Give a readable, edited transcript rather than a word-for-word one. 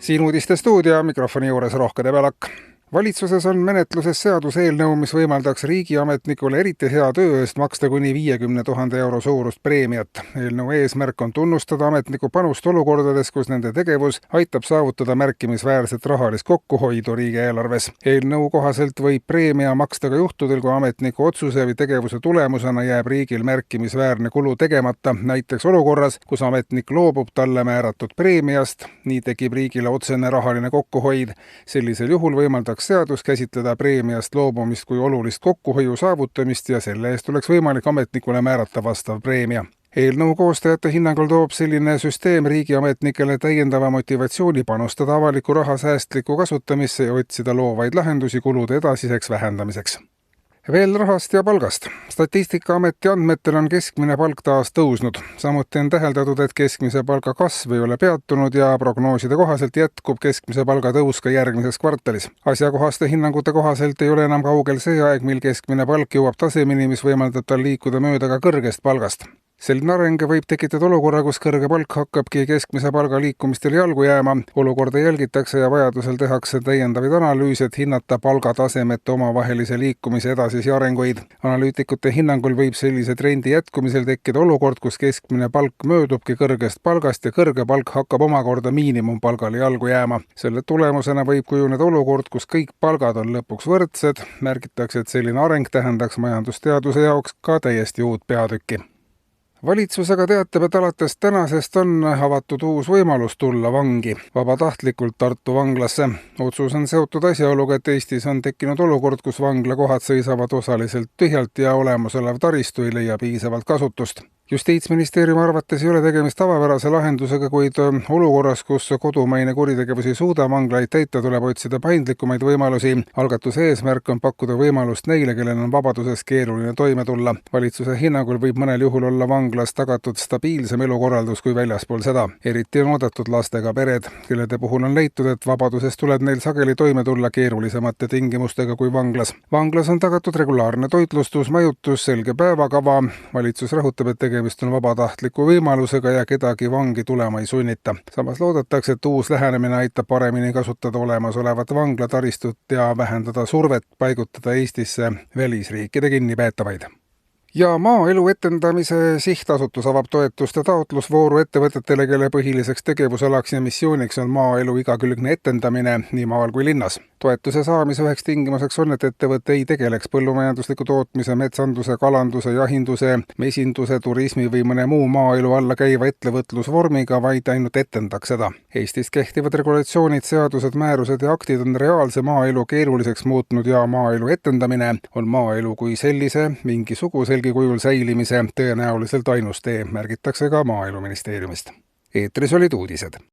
Siin uudistestuudio mikrofoni juures Rohke Debelak. Valitsuses on menetluses seaduseelnõu, mis võimaldaks riigiametnikule eriti hea töö eest maksta kuni 50 000 euro suurust preemiat. Eelnõu eesmärk on tunnustada ametniku panust olukordades, kus nende tegevus aitab saavutada märkimisväärset rahalist kokkuhoidu riigieelarves. Eelnõu kohaselt võib preemia maksta ka juhtudel, kui ametniku otsuse või tegevuse tulemusena jääb riigil märkimisväärne kulu tegemata, näiteks olukorras, kus ametnik loobub talle määratud preemiast. Nii tekib riigile otsene rahaline kokkuhoid. Sellisel juhul võimaldaks seadus käsitleda preemiast loobumist kui olulist kokkuhoiu saavutamist ja selle eest oleks võimalik ametnikule määrata vastav preemia. Eelnõu koostajate hinnangul toob selline süsteem riigiametnikele täiendava motivatsiooni panustada avaliku raha säästlikku kasutamisse ja otsida loovaid lahendusi kulude edasiseks vähendamiseks. Veel rahast ja palgast. Statistikaameti andmetel on keskmine palk taas tõusnud. Samuti on täheldatud, et keskmise palga kasv ei ole peatunud ja prognooside kohaselt jätkub keskmise palga tõus ka järgmises kvartalis. Asjakohaste hinnangute kohaselt ei ole enam kaugel see aeg, mil keskmine palk jõuab tasemeni, mis võimaldab tal liikuda mööda ka kõrgest palgast. Selline areng võib tekitada olukorra, kus kõrge palk hakkabki keskmise palga liikumistel jalgu jääma. Olukorda jälgitakse ja vajadusel tehakse täiendavaid analüüse, et hinnata palgatasemete omavahelise liikumise edasisi arenguid. Analüütikute hinnangul võib sellise trendi jätkumisel tekkida olukord, kus keskmine palk möödubki kõrgest palgast ja kõrge palk hakkab omakorda miinimumpalgale jalgu jääma. Selle tulemusena võib kujuneda olukord, kus kõik palgad on lõpuks võrdsed. Märgitakse, et selline areng tähendaks majandusteaduse jaoks ka täiesti uut peatükki. Valitsus aga teatab, et alates tänasest on avatud uus võimalus tulla vangi vabatahtlikult Tartu vanglasse. Otsus on seotud asjaoluga, et Eestis on tekkinud olukord, kus vanglakohad seisavad osaliselt tühjalt ja olemasolev taristu ei leia piisavalt kasutust. Justiitsministeeriumi arvates ei ole tegemist tavapärase lahendusega, kuid olukorras, kus kodumaine kuritegevus ei suuda vanglaid täita, tuleb otsida paindlikumaid võimalusi. Algatuse eesmärk on pakkuda võimalust neile, kellel on vabaduses keeruline toime tulla. Valitsuse hinnangul võib mõnel juhul olla vanglas tagatud stabiilsem elukorraldus kui väljaspool seda. Eriti on oodatud lastega pered, kellede puhul on leitud, et vabaduses tuleb neil sageli toime tulla keerulisemate tingimustega kui vanglas. Vanglas on tagatud regulaarne toitlustus, majutus, selge päevakava. Valitsus rõhutab, et tegemist on vabatahtliku võimalusega ja kedagi vangi tulema ei sunnita. Samas loodetakse, et uus lähenemine aitab paremini kasutada olemasolevat vanglataristut ja vähendada survet paigutada Eestisse välisriikide kinnipeetavaid. Ja Maaelu Etendamise Sihtasutus avab toetuste taotlusvooru ettevõtetele, kelle põhiliseks tegevusalaks ja missiooniks on maaelu igakülgne etendamine nii maal kui linnas. Toetuse saamise üheks tingimuseks on, et ettevõte ei tegeleks põllumajandusliku tootmise, metsanduse, kalanduse, jahinduse, mesinduse, turismi või mõne muu maaelu alla käiva ettevõtlusvormiga, vaid ainult etendaks seda. Eestis kehtivad regulatsioonid, seadused, määrused ja aktid on reaalse maaelu keeruliseks muutnud ja maaelu etendamine on maaelu kui sellise mingisuguselgi kujul säilimise tõenäoliselt ainus tee, märgitakse ka Maaeluministeeriumist. Eetris olid uudised.